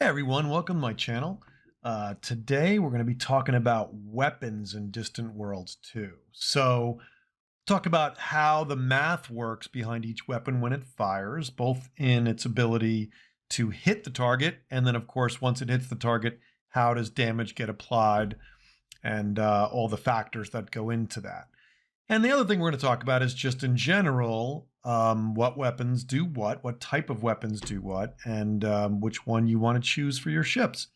Hey everyone, welcome to my channel. Today we're going to be talking about weapons in Distant Worlds 2. So, talk about how the math works behind each weapon when it fires, both in its ability to hit the target, and then of course once it hits the target, how does damage get applied, and all the factors that go into that. And the other thing we're going to talk about is just in general, what weapons do what type of weapons do what, and which one you want to choose for your ships.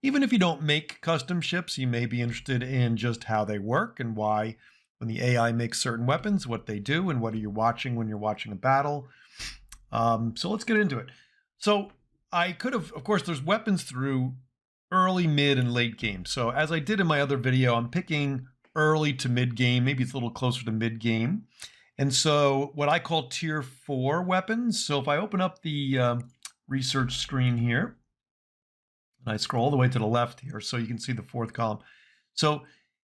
Even if you don't make custom ships, you may be interested in just how they work and why, when the AI makes certain weapons, what they do, and what are you watching when you're watching a battle. So let's get into it. So I could have, of course, there's weapons through early, mid, and late game. So as I did in my other video, I'm picking early to mid game, maybe it's a little closer to mid game. And so what I call tier 4 weapons. So if I open up the research screen here, and I scroll all the way to the left here, so you can see the 4th column. So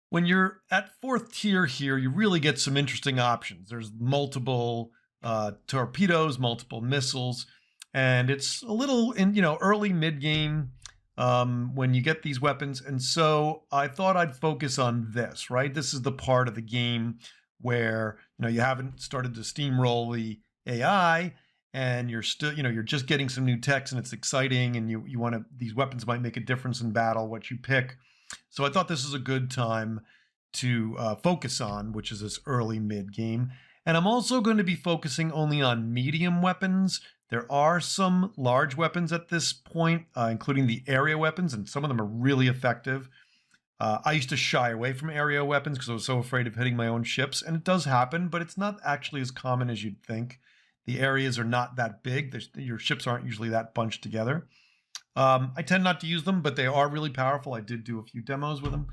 when you're at 4th tier here, you really get some interesting options. There's multiple torpedoes, multiple missiles, and it's a little in, early mid game when you get these weapons. And so I thought I'd focus on this, right? This is the part of the game where, you haven't started to steamroll the AI and you're still, you're just getting some new techs and it's exciting and you want to, these weapons might make a difference in battle, what you pick. So I thought this is a good time to focus on, which is this early mid game. And I'm also going to be focusing only on medium weapons. There are some large weapons at this point, including the area weapons, and some of them are really effective. I used to shy away from area weapons because I was so afraid of hitting my own ships, and it does happen, but it's not actually as common as you'd think. The areas are not that big. Your ships aren't usually that bunched together. I tend not to use them, but they are really powerful. I did do a few demos with them,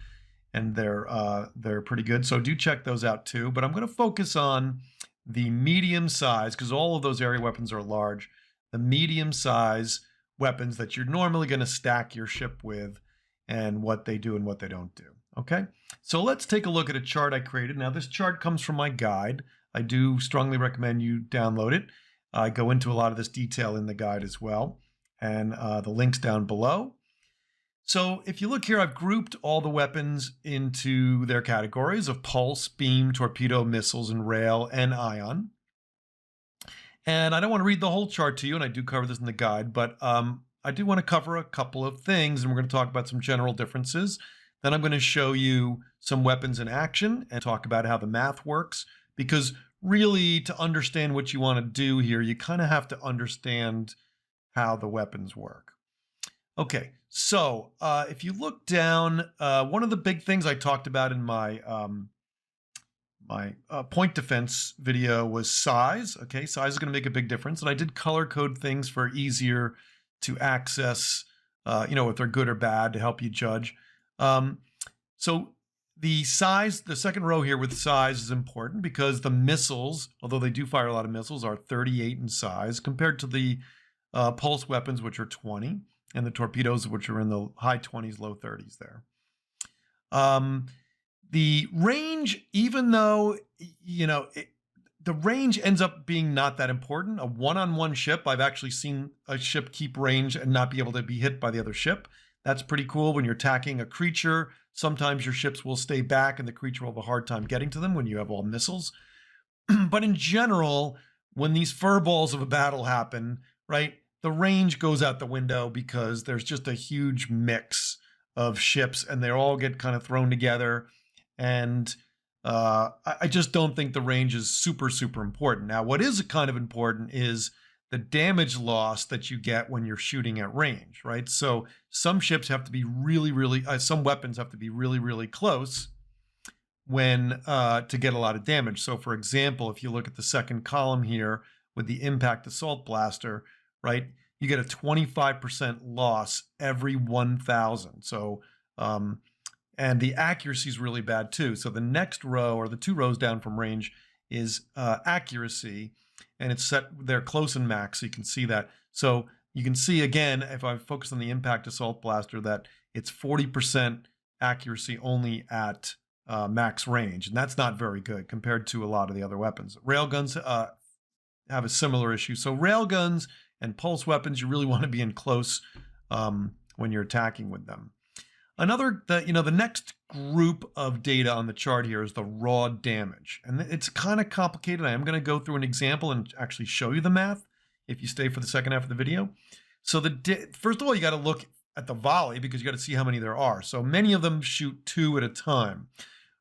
and they're pretty good. So do check those out too. But I'm going to focus on the medium size, because all of those area weapons are large. The medium size weapons that you're normally going to stack your ship with, and what they do and what they don't do. Okay, so let's take a look at a chart I created. Now, this chart comes from my guide. I do strongly recommend you download it. I go into a lot of this detail in the guide as well, and the link's down below. So if you look here, I've grouped all the weapons into their categories of pulse, beam, torpedo, missiles, and rail, and ion. And I don't want to read the whole chart to you, and I do cover this in the guide, but I do want to cover a couple of things, and we're going to talk about some general differences. Then I'm going to show you some weapons in action and talk about how the math works, because really to understand what you want to do here, you kind of have to understand how the weapons work. Okay, so if you look down, one of the big things I talked about in my point defense video was size. Okay, size is going to make a big difference, and I did color code things for easier to access, if they're good or bad, to help you judge. So the size, the second row here with size is important because the missiles, although they do fire a lot of missiles, are 38 in size compared to the pulse weapons, which are 20, and the torpedoes, which are in the high 20s, low 30s there. The range, even though, the range ends up being not that important. A one-on-one ship, I've actually seen a ship keep range and not be able to be hit by the other ship. That's pretty cool. When you're attacking a creature, sometimes your ships will stay back and the creature will have a hard time getting to them when you have all missiles. But in general, when these furballs of a battle happen, right, the range goes out the window because there's just a huge mix of ships and they all get kind of thrown together. And I just don't think the range is super, super important. Now, what is kind of important is the damage loss that you get when you're shooting at range, right? So some ships have to be really, some weapons have to be really, really close when to get a lot of damage. So for example, if you look at the second column here with the impact assault blaster, right, you get a 25% loss every 1,000. So, and the accuracy is really bad too. So the next row, or the 2 rows down from range, is accuracy, and it's set there close and max, so you can see that. So you can see again, if I focus on the impact assault blaster, that it's 40% accuracy only at max range, and that's not very good compared to a lot of the other weapons. Railguns have a similar issue. So railguns and pulse weapons, you really want to be in close when you're attacking with them. The next group of data on the chart here is the raw damage. And it's kind of complicated. I am going to go through an example and actually show you the math if you stay for the second half of the video. So first of all, you got to look at the volley because you got to see how many there are. So many of them shoot 2 at a time,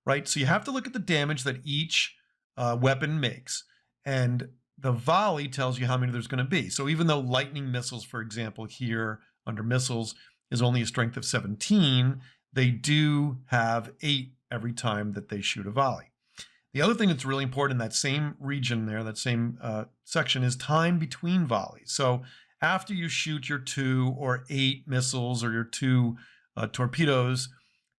right? So you have to look at the damage that each weapon makes. And the volley tells you how many there's going to be. So even though lightning missiles, for example, here under missiles is only a strength of 17, they do have 8 every time that they shoot a volley. The other thing that's really important in that same region there, that same section, is time between volleys. So after you shoot your 2 or 8 missiles or your 2 torpedoes,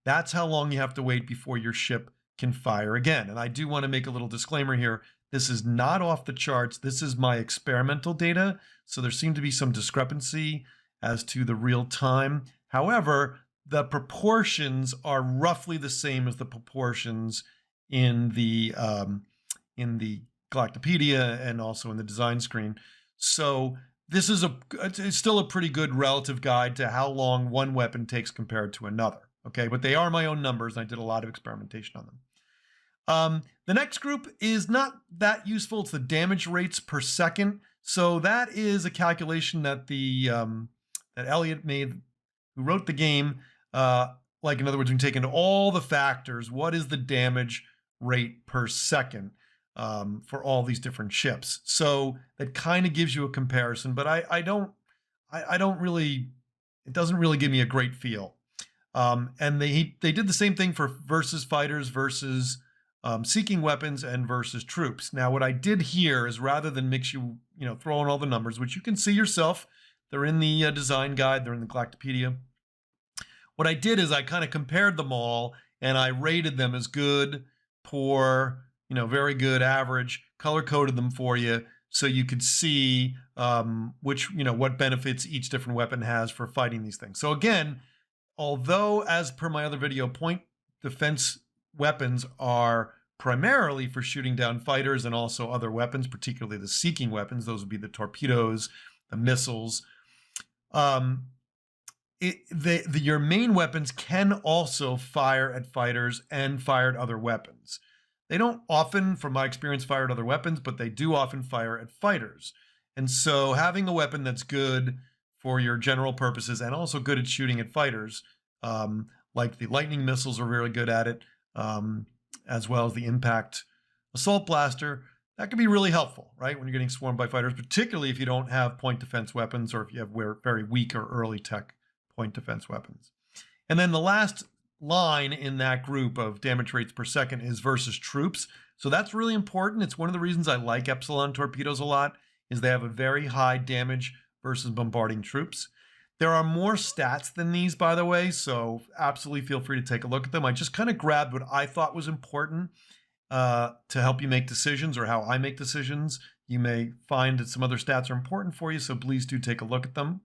that's how long you have to wait before your ship can fire again. And I do want to make a little disclaimer here. This is not off the charts. This is my experimental data. So there seemed to be some discrepancy as to the real time. However, the proportions are roughly the same as the proportions in the Galactopedia and also in the design screen. So this is it's still a pretty good relative guide to how long one weapon takes compared to another. Okay, but they are my own numbers, and I did a lot of experimentation on them. The next group is not that useful. It's the damage rates per second. So that is a calculation that that Elliot made, who wrote the game. Like, in other words, we can take into all the factors. What is the damage rate per second for all these different ships? So that kind of gives you a comparison, but I don't really, it doesn't really give me a great feel. And they did the same thing for versus fighters versus seeking weapons and versus troops. Now, what I did here is, rather than mix throw in all the numbers, which you can see yourself, they're in the design guide, they're in the Galactopedia. What I did is I kind of compared them all and I rated them as good, poor, very good, average, color-coded them for you so you could see what benefits each different weapon has for fighting these things. So again, although, as per my other video, point defense weapons are primarily for shooting down fighters and also other weapons, particularly the seeking weapons, those would be the torpedoes, the missiles. Your main weapons can also fire at fighters and fire at other weapons. They don't often, from my experience, fire at other weapons, but they do often fire at fighters. And so having a weapon that's good for your general purposes and also good at shooting at fighters, like the lightning missiles are very good at it, as well as the impact assault blaster, that can be really helpful, right, when you're getting swarmed by fighters, particularly if you don't have point defense weapons or if you have very weak or early tech point defense weapons. And then the last line in that group of damage rates per second is versus troops. So that's really important. It's one of the reasons I like Epsilon torpedoes a lot, is they have a very high damage versus bombarding troops. There are more stats than these, by the way, so absolutely feel free to take a look at them. I just kind of grabbed what I thought was important to help you make decisions, or how I make decisions. You may find that some other stats are important for you, so please do take a look at them.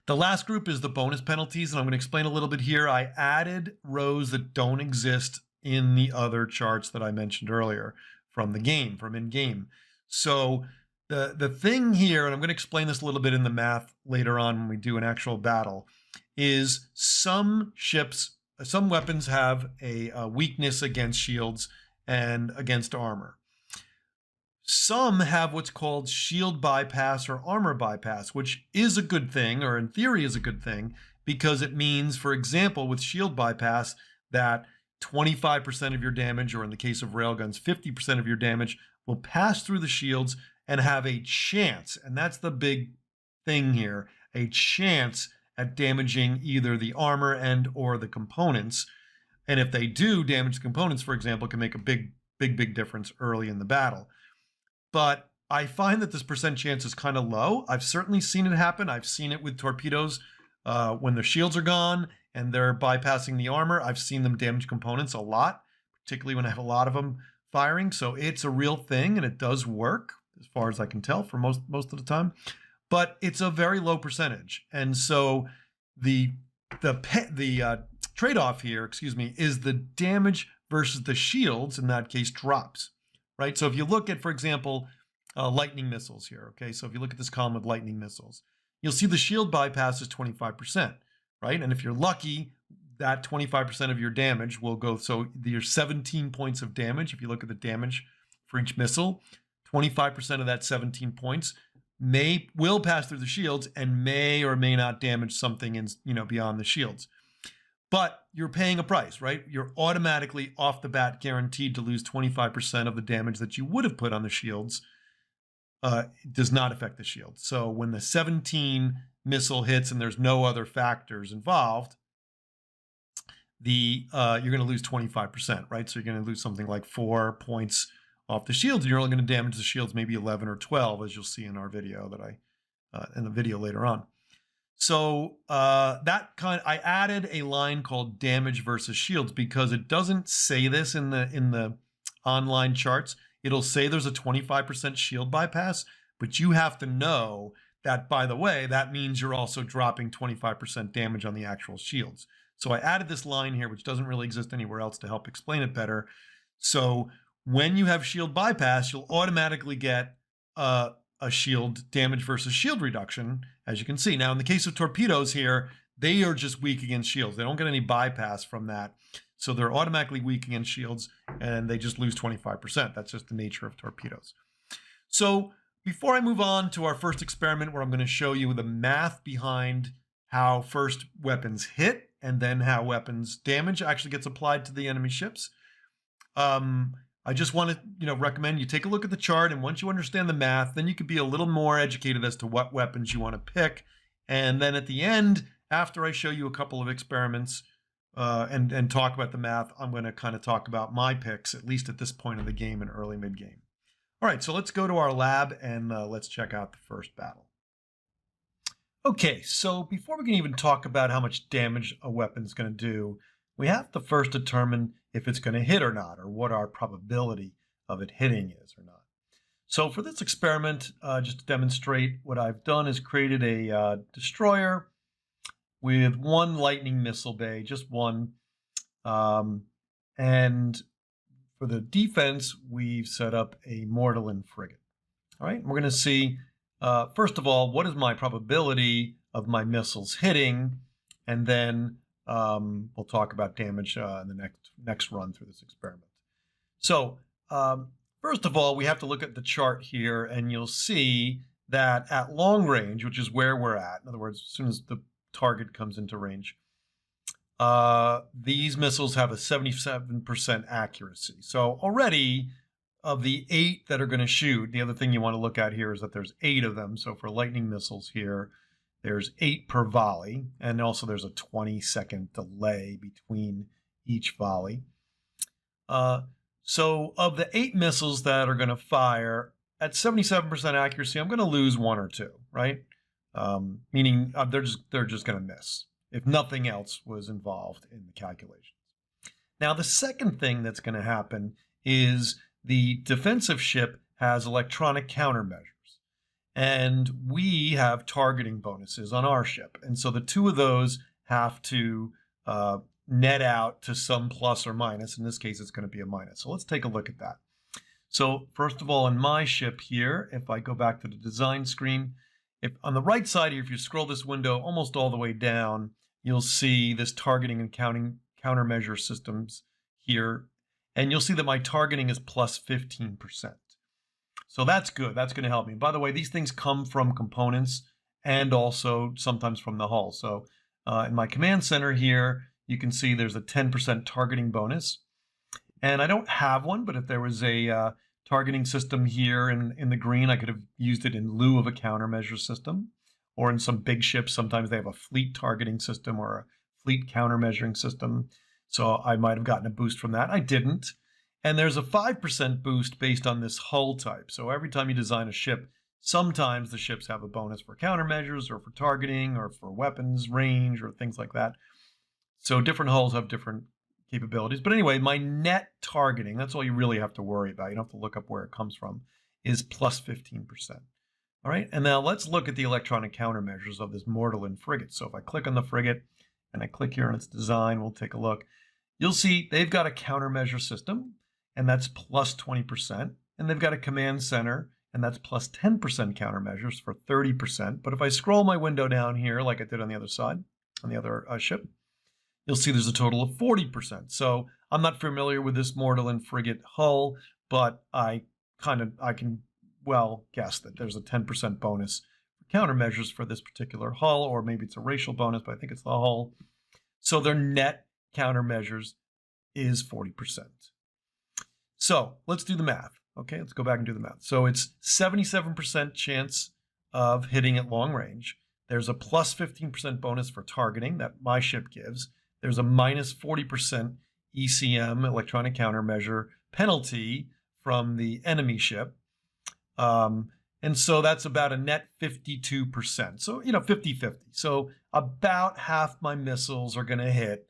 The last group is the bonus penalties, and I'm going to explain a little bit here. I added rows that don't exist in the other charts that I mentioned earlier from the game, from in-game. So the thing here, and I'm going to explain this a little bit in the math later on when we do an actual battle, is some weapons have a weakness against shields and against armor. Some have what's called shield bypass or armor bypass, which is a good thing, or in theory is a good thing, because it means, for example, with shield bypass, that 25% of your damage, or in the case of railguns, 50% of your damage will pass through the shields and have a chance, and that's the big thing here, a chance at damaging either the armor and or the components. And if they do damage the components, for example, it can make a big difference early in the battle. But I find that this percent chance is kind of low. I've certainly seen it happen. I've seen it with torpedoes when their shields are gone and they're bypassing the armor. I've seen them damage components a lot, particularly when I have a lot of them firing. So it's a real thing, and it does work, as far as I can tell, for most of the time. But it's a very low percentage. And so the trade-off here, is the damage versus the shields, in that case, drops. Right? So if you look at, for example, lightning missiles here, okay? So if you look at this column with lightning missiles, you'll see the shield bypass is 25%, right? And if you're lucky, that 25% of your damage will go, so your 17 points of damage, if you look at the damage for each missile, 25% of that 17 points will pass through the shields and may or may not damage something in, beyond the shields. But you're paying a price, right? You're automatically off the bat guaranteed to lose 25% of the damage that you would have put on the shields. It does not affect the shield. So when the 17 missile hits and there's no other factors involved, you're going to lose 25%, right? So you're going to lose something like 4 points off the shields, and you're only going to damage the shields maybe 11 or 12, as you'll see in our video in the video later on. So I added a line called damage versus shields because it doesn't say this in the online charts. It'll say there's a 25% shield bypass, but you have to know that, by the way, that means you're also dropping 25% damage on the actual shields. So I added this line here, which doesn't really exist anywhere else, to help explain it better. So when you have shield bypass, you'll automatically get a shield damage versus shield reduction, as you can see. Now, in the case of torpedoes here, they are just weak against shields. They don't get any bypass from that. So they're automatically weak against shields, and they just lose 25%. That's just the nature of torpedoes. So before I move on to our first experiment, where I'm going to show you the math behind how first weapons hit and then how weapons damage actually gets applied to the enemy ships, I just want to recommend you take a look at the chart, and once you understand the math, then you can be a little more educated as to what weapons you want to pick. And then at the end, after I show you a couple of experiments and talk about the math, I'm going to kind of talk about my picks, at least at this point of the game and early mid-game. All right, so let's go to our lab and let's check out the first battle. Okay, so before we can even talk about how much damage a weapon's going to do, we have to first determine if it's going to hit or not, or what our probability of it hitting is or not. So for this experiment, just to demonstrate, what I've done is created a destroyer with one lightning missile bay, just one. And for the defense, we've set up a mortarland frigate. All right, we're going to see, first of all, what is my probability of my missiles hitting, and then we'll talk about damage in the next run through this experiment. So first of all, we have to look at the chart here, and you'll see that at long range, which is where we're at, in other words, as soon as the target comes into range, these missiles have a 77% accuracy. So already, of the 8 that are going to shoot, the other thing you want to look at here is that there's 8 of them. So for lightning missiles here, there's 8 per volley, and also there's a 20-second delay between each volley. So of the 8 missiles that are going to fire at 77% accuracy, I'm going to lose 1 or 2, right? Meaning they're just going to miss if nothing else was involved in the calculations. Now, the second thing that's going to happen is the defensive ship has electronic countermeasures, and we have targeting bonuses on our ship. And so the two of those have to net out to some plus or minus. In this case, it's going to be a minus. So let's take a look at that. So first of all, in my ship here, if I go back to the design screen, if on the right side here, if you scroll this window almost all the way down, you'll see this targeting and countermeasure systems here. And you'll see that my targeting is plus 15%. So that's good. That's going to help me. By the way, these things come from components and also sometimes from the hull. So in my command center here, you can see there's a 10% targeting bonus. And I don't have one, but if there was a targeting system here in the green, I could have used it in lieu of a countermeasure system. Or in some big ships, sometimes they have a fleet targeting system or a fleet countermeasuring system. So I might have gotten a boost from that. I didn't. And there's a 5% boost based on this hull type. So every time you design a ship, sometimes the ships have a bonus for countermeasures or for targeting or for weapons range or things like that. So different hulls have different capabilities. But anyway, my net targeting, that's all you really have to worry about. You don't have to look up where it comes from, is plus 15%. All right, and now let's look at the electronic countermeasures of this mortarland frigate. So if I click on the frigate and I click here on its design, we'll take a look. You'll see they've got a countermeasure system, and that's plus 20%. And they've got a command center, and that's plus 10% countermeasures for 30%. But if I scroll my window down here, like I did on the other side, on the other ship, you'll see there's a total of 40%. So I'm not familiar with this mortal and frigate hull, but I can well guess that there's a 10% bonus for countermeasures for this particular hull, or maybe it's a racial bonus, but I think it's the hull. So their net countermeasures is 40%. So let's do the math. Okay, let's go back and do the math. So it's 77% chance of hitting at long range. There's a plus 15% bonus for targeting that my ship gives. There's a minus 40% ECM, electronic countermeasure, penalty from the enemy ship. And so that's about a net 52%. So, 50-50. So about half my missiles are going to hit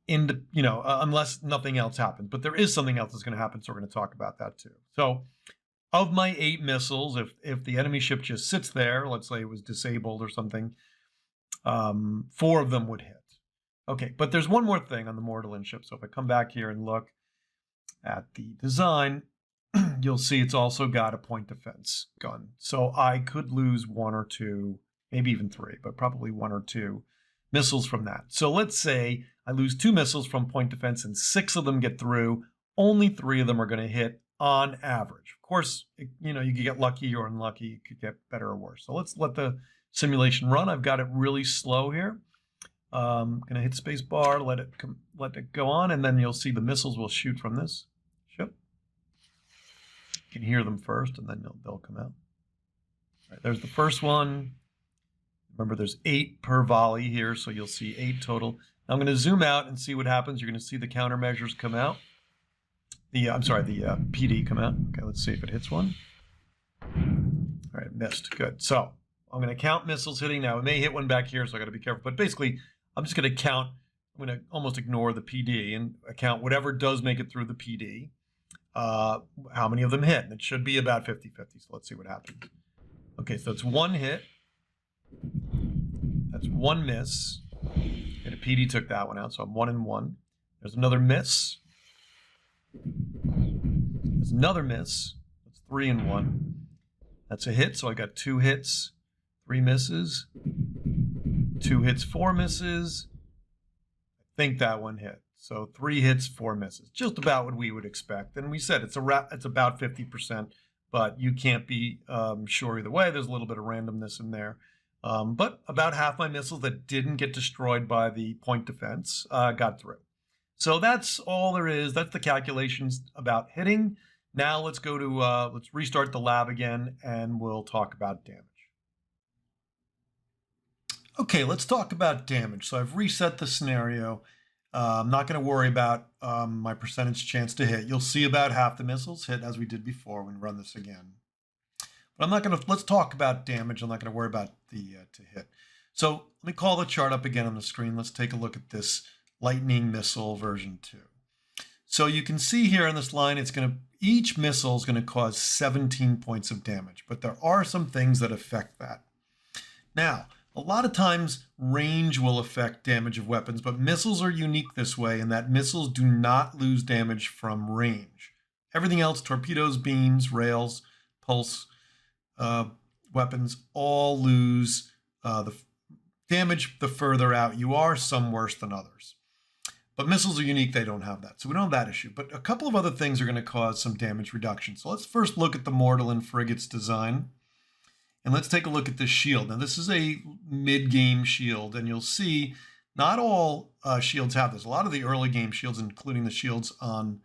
unless nothing else happens. But there is something else that's going to happen, so we're going to talk about that too. So of my 8 missiles, if the enemy ship just sits there, let's say it was disabled or something, 4 of them would hit. Okay, but there's one more thing on the Mortal ship. So if I come back here and look at the design, you'll see it's also got a point defense gun. So I could lose 1 or 2, maybe even 3, but probably 1 or 2 missiles from that. So let's say I lose 2 missiles from point defense and 6 of them get through. Only 3 of them are going to hit on average. Of course, you could get lucky or unlucky. It could get better or worse. So let's let the simulation run. I've got it really slow here. I'm going to hit space bar, let it go on, and then you'll see the missiles will shoot from this ship. You can hear them first, and then they'll come out. All right, there's the first one. Remember, there's 8 per volley here, so you'll see 8 total. Now I'm going to zoom out and see what happens. You're going to see the countermeasures come out. The PD come out. Okay, let's see if it hits one. All right, missed. Good. So I'm going to count missiles hitting. Now, it may hit one back here, so I got to be careful. But basically, I'm just going to count. I'm going to almost ignore the PD and count whatever does make it through the PD. How many of them hit? And it should be about 50-50. So let's see what happens. Okay, so it's 1 hit. That's 1 miss. And a PD took that one out, so I'm 1 and 1. There's another miss. There's another miss. That's 3 and 1. That's a hit, so I got 2 hits, 3 misses. 2 hits, 4 misses. I think that one hit. So 3 hits, 4 misses. Just about what we would expect. And we said it's about 50%, but you can't be sure either way. There's a little bit of randomness in there. But about half my missiles that didn't get destroyed by the point defense got through. So that's all there is. That's the calculations about hitting. Now let's go to, let's restart the lab again, and we'll talk about damage. Okay, let's talk about damage. So I've reset the scenario. I'm not going to worry about my percentage chance to hit. You'll see about half the missiles hit as we did before when we run this again. But I'm not going to, let's talk about damage. I'm not going to worry about the to hit. So let me call the chart up again on the screen. Let's take a look at this Lightning missile version 2. So you can see here on this line, each missile is going to cause 17 points of damage, but there are some things that affect that. Now, a lot of times range will affect damage of weapons, but missiles are unique this way in that missiles do not lose damage from range. Everything else, torpedoes, beams, rails, pulse, weapons, all lose the damage the further out you are, some worse than others. But missiles are unique, they don't have that. So we don't have that issue. But a couple of other things are going to cause some damage reduction. So let's first look at the Mortal and Frigate's design. And let's take a look at this shield. Now this is a mid-game shield, and you'll see not all shields have this. A lot of the early game shields, including the shields on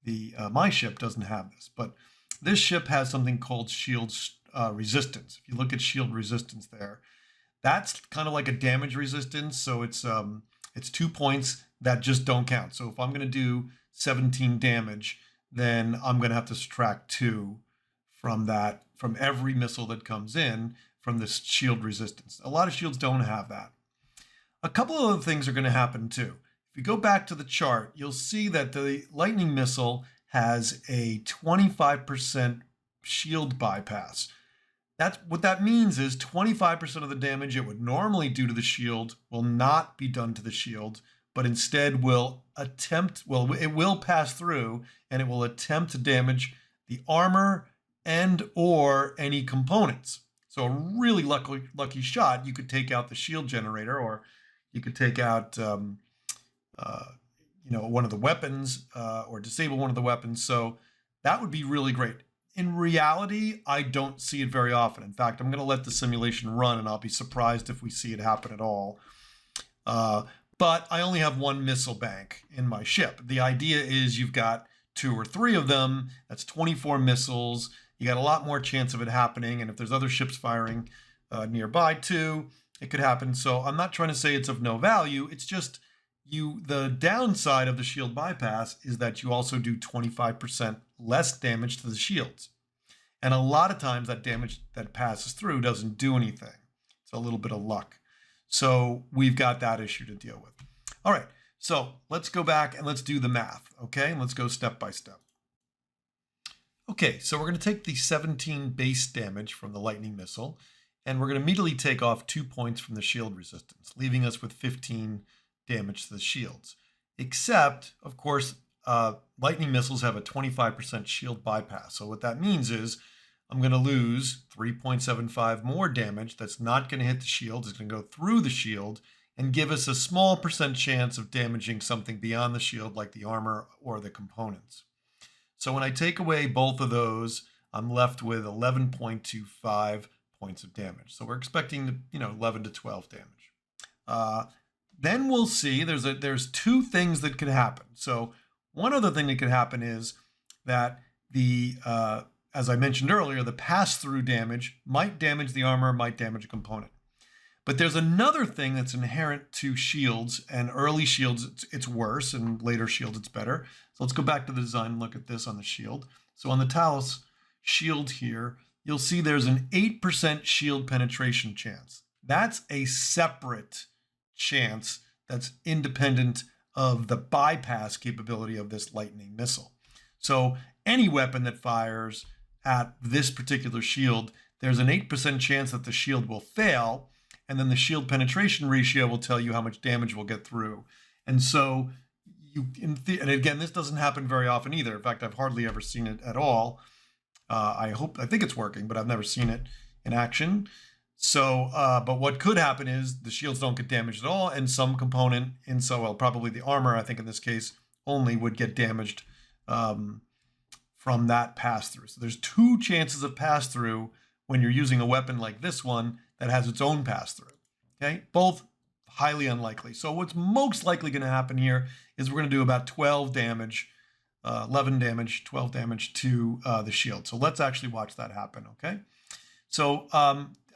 the my ship, doesn't have this. But this ship has something called shield resistance. If you look at shield resistance there, that's kind of like a damage resistance. So it's 2 points that just don't count. So if I'm going to do 17 damage, then I'm going to have to subtract 2 from that, from every missile that comes in from this shield resistance. A lot of shields don't have that. A couple of other things are going to happen too. If you go back to the chart, you'll see that the Lightning missile has a 25% shield bypass. What that means is 25% of the damage it would normally do to the shield will not be done to the shield, but instead it will pass through and it will attempt to damage the armor and or any components. So a really lucky shot, you could take out the shield generator, or you could take out one of the weapons, or disable one of the weapons. So that would be really great. In reality, I don't see it very often. In fact, I'm going to let the simulation run, and I'll be surprised if we see it happen at all. But I only have one missile bank in my ship. The idea is you've got 2 or 3 of them. That's 24 missiles. You got a lot more chance of it happening. And if there's other ships firing nearby too, it could happen. So I'm not trying to say it's of no value. It's just the downside of the shield bypass is that you also do 25% less damage to the shields. And a lot of times that damage that passes through doesn't do anything. It's a little bit of luck. So we've got that issue to deal with. All right, so let's go back and let's do the math, okay? And let's go step by step. Okay, so we're going to take the 17 base damage from the lightning missile, and we're going to immediately take off 2 points from the shield resistance, leaving us with 15 damage to the shields. Except, of course, lightning missiles have a 25% shield bypass. So what that means is I'm going to lose 3.75 more damage. That's not going to hit the shield. It's going to go through the shield and give us a small percent chance of damaging something beyond the shield, like the armor or the components. So when I take away both of those, I'm left with 11.25 points of damage. So we're expecting 11 to 12 damage. Then we'll see there's 2 things that could happen. So one other thing that could happen is that as I mentioned earlier, the pass-through damage might damage the armor, might damage a component. But there's another thing that's inherent to shields, and early shields, it's worse, and later shields, it's better. So let's go back to the design and look at this on the shield. So on the Talos shield here, you'll see there's an 8% shield penetration chance. That's a separate chance that's independent of the bypass capability of this lightning missile. So any weapon that fires at this particular shield, there's an 8% chance that the shield will fail, and then the shield penetration ratio will tell you how much damage will get through. And so and again, this doesn't happen very often either. In fact, I've hardly ever seen it at all. I think it's working, but I've never seen it in action. So, but what could happen is the shields don't get damaged at all, and some component probably the armor, I think in this case, only would get damaged from that pass-through. So there's 2 chances of pass-through when you're using a weapon like this one that has its own pass-through, okay? Both highly unlikely. So what's most likely going to happen here is we're going to do about 12 damage, 11 damage, 12 damage to the shield. So let's actually watch that happen, okay? So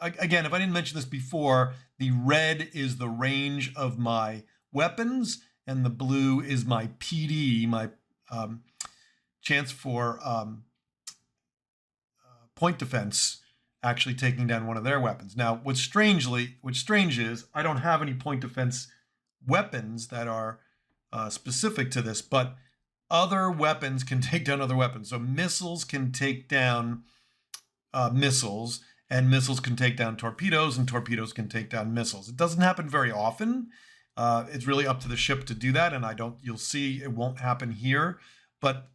again, if I didn't mention this before, the red is the range of my weapons, and the blue is my PD, my chance for point defense, actually taking down one of their weapons. Now, what's strange is I don't have any point defense weapons that are specific to this, but other weapons can take down other weapons. So missiles can take down missiles, and missiles can take down torpedoes, and torpedoes can take down missiles. It doesn't happen very often. It's really up to the ship to do that, and you'll see it won't happen here, but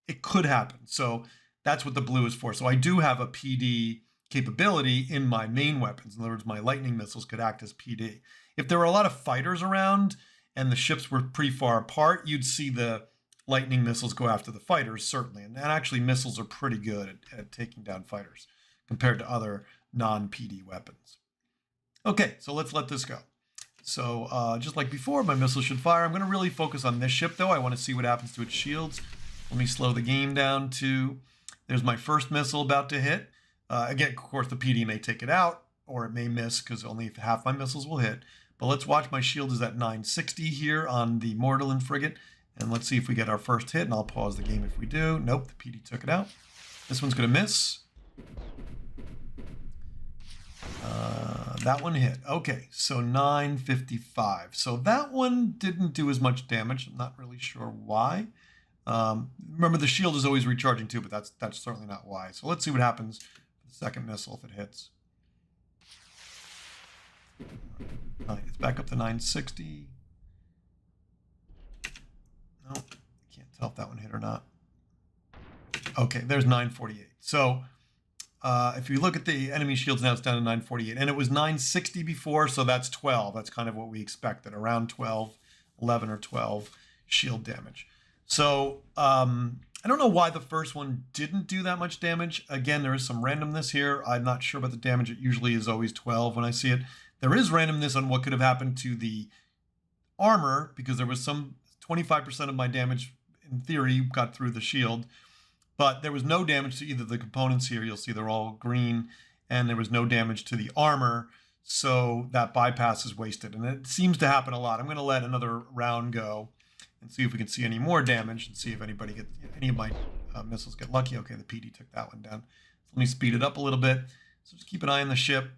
it could happen. So that's what the blue is for. So I do have a PD capability in my main weapons. In other words, my lightning missiles could act as PD. If there were a lot of fighters around and the ships were pretty far apart, you'd see the lightning missiles go after the fighters, certainly. And actually, missiles are pretty good at taking down fighters compared to other non-PD weapons. Okay, so let's let this go. So just like before, my missile should fire. I'm going to really focus on this ship, though. I want to see what happens to its shields. Let me slow the game down to... There's my first missile about to hit. Again, of course, the PD may take it out, or it may miss because only half my missiles will hit. But let's watch. My shield is at 960 here on the Mordelin frigate. And let's see if we get our first hit, and I'll pause the game if we do. Nope, the PD took it out. This one's going to miss. That one hit. Okay, so 955. So that one didn't do as much damage. I'm not really sure why. Remember, the shield is always recharging too, but that's certainly not why. So let's see what happens with the second missile if it hits. It's back up to 960. No, can't tell if that one hit or not. Okay, there's 948. So if you look at the enemy shields now, it's down to 948. And it was 960 before, so that's 12. That's kind of what we expected, around 12, 11 or 12 shield damage. So I don't know why the first one didn't do that much damage. Again, there is some randomness here. I'm not sure about the damage. It usually is always 12 when I see it. There is randomness on what could have happened to the armor, because there was some 25% of my damage, in theory, got through the shield. But there was no damage to either of the components here. You'll see they're all green, and there was no damage to the armor. So that bypass is wasted, and it seems to happen a lot. I'm going to let another round go and see if we can see any more damage and see if anybody gets, any of my missiles get lucky. Okay, the PD took that one down. So let me speed it up a little bit. So just keep an eye on the ship.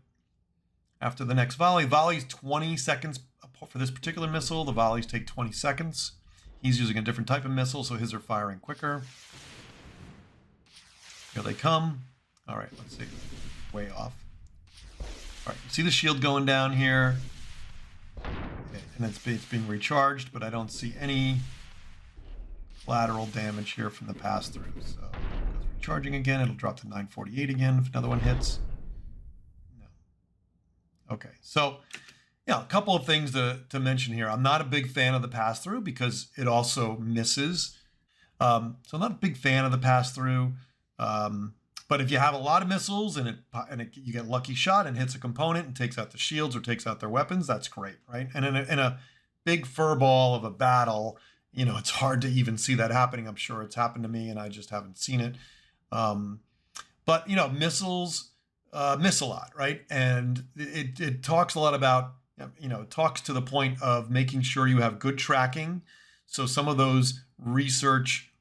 After the next volley, volley's 20 seconds for this particular missile. The volleys take 20 seconds. He's using a different type of missile, so his are firing quicker. Here they come. All right, let's see. Way off. All right, see the shield going down here. Okay, and it's being recharged, but I don't see any collateral damage here from the pass-through. So it goes recharging again. It'll drop to 948 again if another one hits. No. Okay, so yeah, a couple of things to mention here. I'm not a big fan of the pass-through because it also misses. So I'm not a big fan of the pass-through. But if you have a lot of missiles and you get a lucky shot and hits a component and takes out the shields or takes out their weapons, that's great, right? And in a big fur ball of a battle, it's hard to even see that happening. I'm sure it's happened to me and I just haven't seen it. But missiles miss a lot, right? And it talks a lot about, it talks to the point of making sure you have good tracking. So some of those research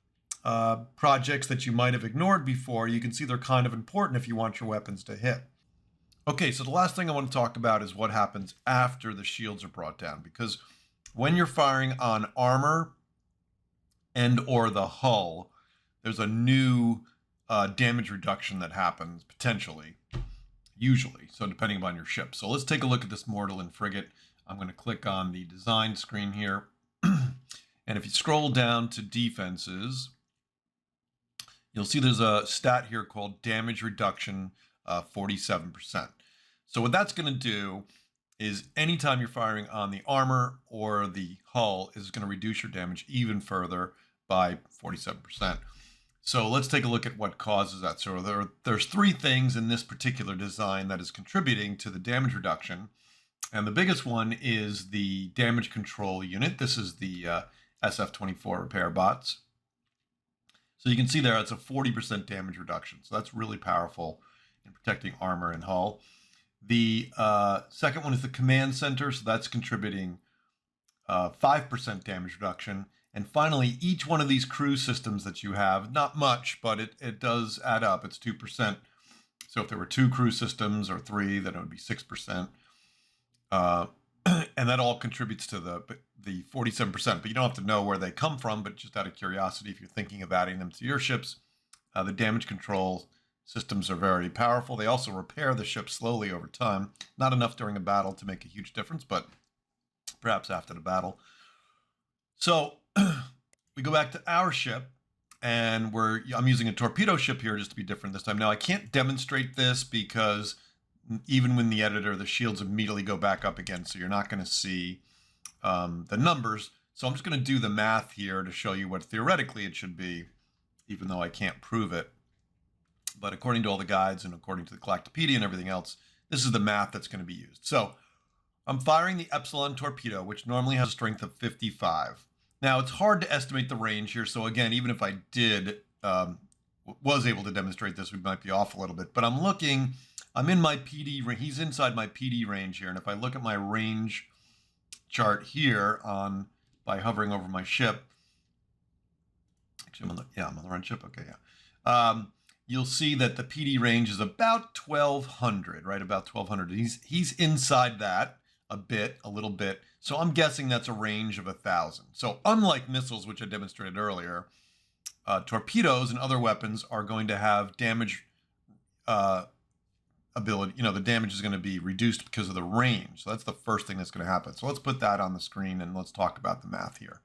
projects that you might have ignored before, you can see they're kind of important if you want your weapons to hit. Okay, so the last thing I want to talk about is what happens after the shields are brought down, because when you're firing on armor and or the hull, there's a new damage reduction that happens potentially, usually, so depending upon your ship. So let's take a look at this Mortal frigate. I'm going to click on the design screen here. And if you scroll down to defenses, you'll see there's a stat here called damage reduction 47%. So what that's going to do is anytime you're firing on the armor or the hull is going to reduce your damage even further by 47%. So let's take a look at what causes that. So there's three things in this particular design that is contributing to the damage reduction. And the biggest one is the damage control unit. This is the SF-24 repair bots. So you can see there, it's a 40% damage reduction. So that's really powerful in protecting armor and hull. The second one is the command center. So that's contributing 5% damage reduction. And finally, each one of these crew systems that you have, not much, but it does add up. It's 2%. So if there were 2 crew systems or 3, then it would be 6%. And that all contributes to the 47%, but you don't have to know where they come from, but just out of curiosity, if you're thinking of adding them to your ships, the damage control systems are very powerful. They also repair the ship slowly over time. Not enough during a battle to make a huge difference, but perhaps after the battle. So we go back to our ship, and I'm using a torpedo ship here just to be different this time. Now, I can't demonstrate this because even when the editor, the shields immediately go back up again, so you're not going to see the numbers. So I'm just going to do the math here to show you what theoretically it should be, even though I can't prove it. But according to all the guides and according to the Galactopedia and everything else, this is the math that's going to be used. So I'm firing the Epsilon torpedo, which normally has a strength of 55. Now, it's hard to estimate the range here. So again, even if I was able to demonstrate this, we might be off a little bit. But I'm in my PD, he's inside my PD range here. And if I look at my range chart here by hovering over my ship, actually, I'm on the right ship. Okay, yeah. You'll see that the PD range is about 1200, right? About 1200. He's inside that a little bit. So I'm guessing that's a range of 1,000. So unlike missiles, which I demonstrated earlier, torpedoes and other weapons are going to have damage ability. The damage is going to be reduced because of the range. So that's the first thing that's going to happen. So let's put that on the screen and let's talk about the math here.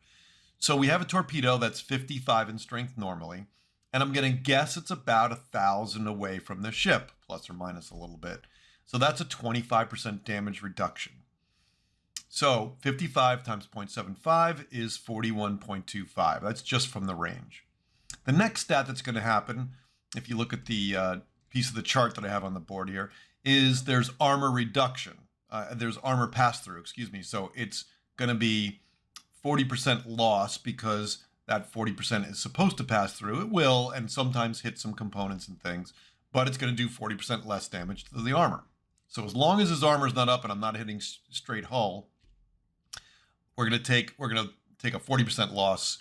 So we have a torpedo that's 55 in strength normally. And I'm going to guess it's about 1,000 away from the ship, plus or minus a little bit. So that's a 25% damage reduction. So 55 times 0.75 is 41.25. That's just from the range. The next stat that's going to happen, if you look at the piece of the chart that I have on the board here, is there's armor reduction. There's armor pass-through, excuse me. So it's going to be 40% loss because that 40% is supposed to pass through. It will, and sometimes hit some components and things, but it's going to do 40% less damage to the armor. So as long as his armor is not up and I'm not hitting straight hull, we're going to take a 40% loss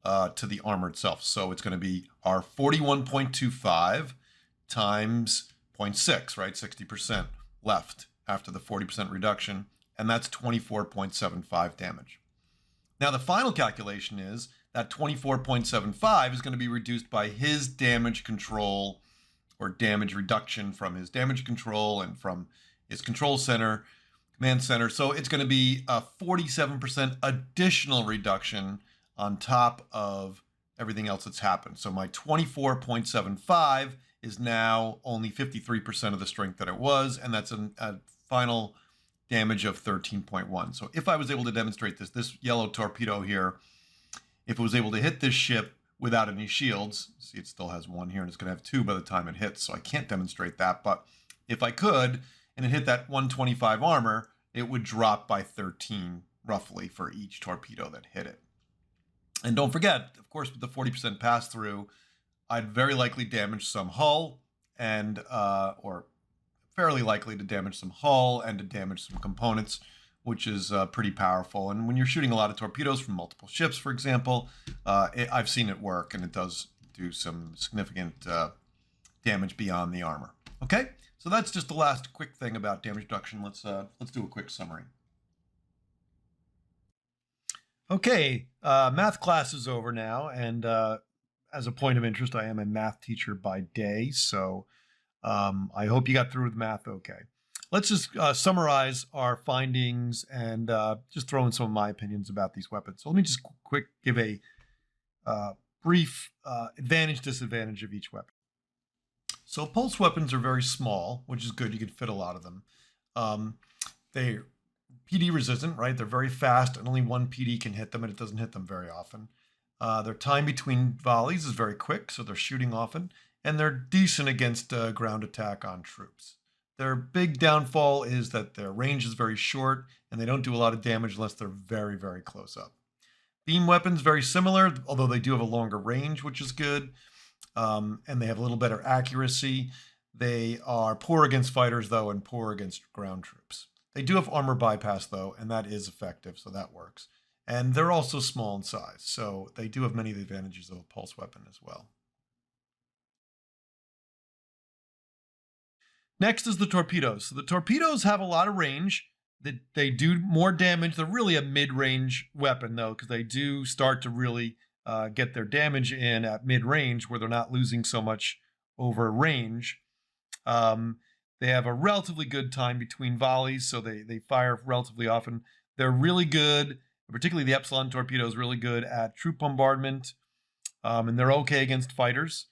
to the armor itself. So it's going to be our 41.25 times 0.6, right? 60% left after the 40% reduction, and that's 24.75 damage. Now the final calculation is that 24.75 is going to be reduced by his damage control or damage reduction from his damage control and from his control center, command center. So it's going to be a 47% additional reduction on top of everything else that's happened. So my 24.75 is now only 53% of the strength that it was, and that's a final damage of 13.1. So if I was able to demonstrate this yellow torpedo here, if it was able to hit this ship without any shields, see it still has one here and it's going to have two by the time it hits, so I can't demonstrate that, but if I could, and it hit that 125 armor, it would drop by 13 roughly for each torpedo that hit it. And don't forget, of course, with the 40% pass through, I'd very likely damage some hull and or fairly likely to damage some hull and to damage some components, which is pretty powerful. And when you're shooting a lot of torpedoes from multiple ships, for example, I've seen it work, and it does do some significant damage beyond the armor. Okay, so that's just the last quick thing about damage reduction. Let's do a quick summary. Okay, math class is over now, and as a point of interest, I am a math teacher by day, so I hope you got through with math okay. Let's just summarize our findings and just throw in some of my opinions about these weapons. So let me just quick give a brief advantage, disadvantage of each weapon. So pulse weapons are very small, which is good. You can fit a lot of them. They're PD resistant, right? They're very fast, and only one PD can hit them, and it doesn't hit them very often. Their time between volleys is very quick, so they're shooting often, and they're decent against ground attack on troops. Their big downfall is that their range is very short, and they don't do a lot of damage unless they're very, very close up. Beam weapons, very similar, although they do have a longer range, which is good, and they have a little better accuracy. They are poor against fighters, though, and poor against ground troops. They do have armor bypass, though, and that is effective, so that works. And they're also small in size, so they do have many of the advantages of a pulse weapon as well. Next is the torpedoes. So the torpedoes have a lot of range. They do more damage. They're really a mid-range weapon, though, because they do start to really get their damage in at mid-range where they're not losing so much over range. They have a relatively good time between volleys, so they fire relatively often. They're really good, particularly the Epsilon torpedo is really good at troop bombardment, and they're okay against fighters.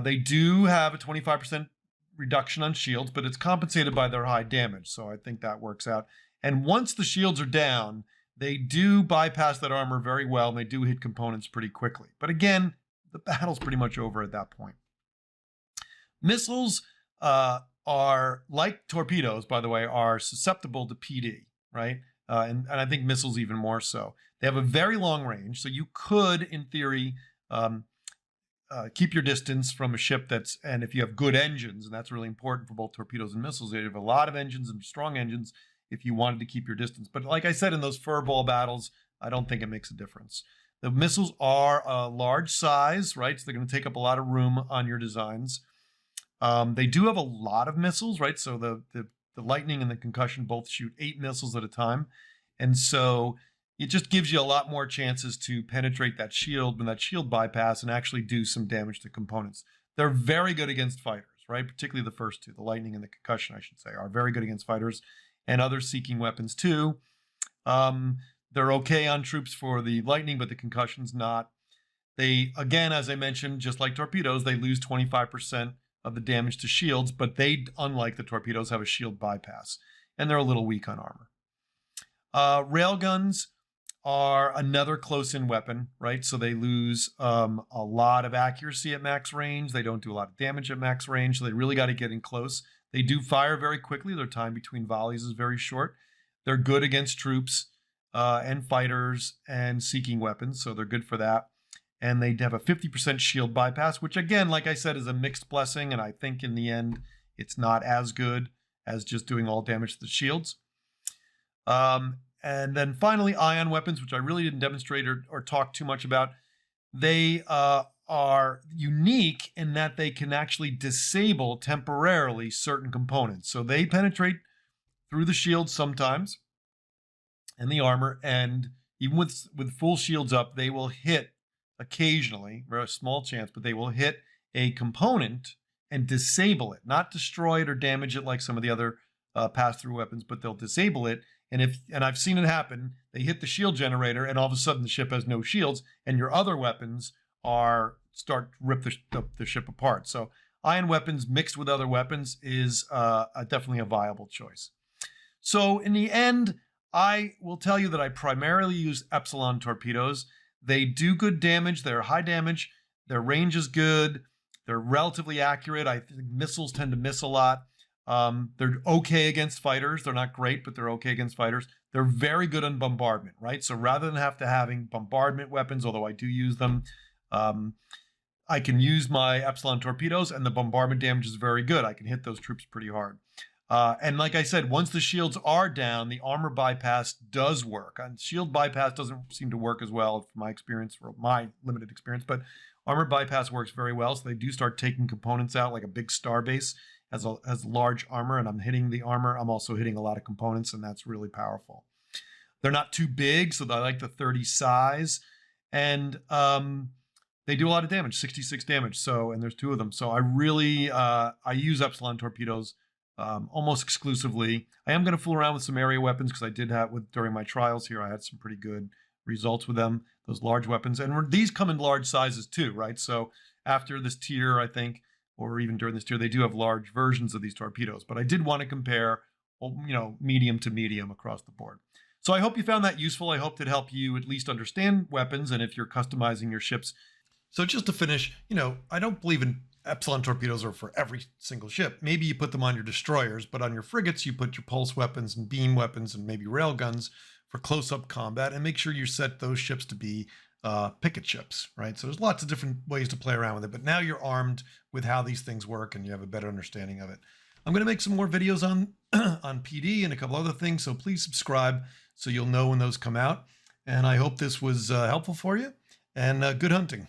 They do have a 25% reduction on shields, but it's compensated by their high damage, so I think that works out. And once the shields are down, they do bypass that armor very well, and they do hit components pretty quickly. But again, the battle's pretty much over at that point. Missiles are, like torpedoes, by the way, are susceptible to PD, right? And I think missiles even more so. They have a very long range, so you could, in theory, keep your distance from a ship and if you have good engines, and that's really important for both torpedoes and missiles, you have a lot of engines and strong engines if you wanted to keep your distance. But like I said, in those furball battles, I don't think it makes a difference. The missiles are a large size, right? So they're going to take up a lot of room on your designs. They do have a lot of missiles, right? So the Lightning and the Concussion both shoot 8 missiles at a time. And so it just gives you a lot more chances to penetrate that shield when that shield bypass and actually do some damage to components. They're very good against fighters, right? Particularly the first two, the Lightning and the Concussion, I should say, are very good against fighters and other seeking weapons too. They're okay on troops for the Lightning, but the Concussion's not. They, again, as I mentioned, just like torpedoes, they lose 25% of the damage to shields, but they, unlike the torpedoes, have a shield bypass, and they're a little weak on armor. Railguns are another close-in weapon, right? So they lose a lot of accuracy at max range. They don't do a lot of damage at max range, so they really got to get in close. They do fire very quickly. Their time between volleys is very short. They're good against troops and fighters and seeking weapons, so they're good for that. And they have a 50% shield bypass, which, again, like I said, is a mixed blessing, and I think in the end it's not as good as just doing all damage to the shields. And then finally, ion weapons, which I really didn't demonstrate or talk too much about. They are unique in that they can actually disable temporarily certain components. So they penetrate through the shield sometimes and the armor, and even with full shields up, they will hit occasionally, very small chance, but they will hit a component and disable it, not destroy it or damage it like some of the other pass-through weapons, but they'll disable it. And I've seen it happen, they hit the shield generator, and all of a sudden the ship has no shields, and your other weapons start to rip the ship apart. So ion weapons mixed with other weapons is definitely a viable choice. So in the end, I will tell you that I primarily use Epsilon torpedoes. They do good damage. They're high damage. Their range is good. They're relatively accurate. I think missiles tend to miss a lot. They're okay against fighters. They're not great, but they're okay against fighters. They're very good on bombardment, right? So rather than having bombardment weapons, although I do use them, I can use my Epsilon torpedoes, and the bombardment damage is very good. I can hit those troops pretty hard. And like I said, once the shields are down, the armor bypass does work. And shield bypass doesn't seem to work as well, from my experience, or my limited experience, but armor bypass works very well. So they do start taking components out, like a big star base has large armor, and I'm hitting the armor. I'm also hitting a lot of components, and that's really powerful. They're not too big, so I like the 30 size, and they do a lot of damage, 66 damage. So, and there's 2 of them. So I really, I use Epsilon torpedoes almost exclusively. I am going to fool around with some area weapons, because I did have, during my trials here, I had some pretty good results with them, those large weapons. And these come in large sizes too, right? So after this tier, I think, or even during this tier, they do have large versions of these torpedoes. But I did want to compare, medium to medium across the board. So I hope you found that useful. I hope that helped you at least understand weapons, and if you're customizing your ships. So just to finish, I don't believe in Epsilon torpedoes are for every single ship. Maybe you put them on your destroyers, but on your frigates, you put your pulse weapons and beam weapons and maybe railguns for close-up combat, and make sure you set those ships to be picket ships, right? So there's lots of different ways to play around with it, but now you're armed with how these things work, and you have a better understanding of it. I'm going to make some more videos on on PD and a couple other things, so please subscribe so you'll know when those come out. And I hope this was helpful for you, and good hunting.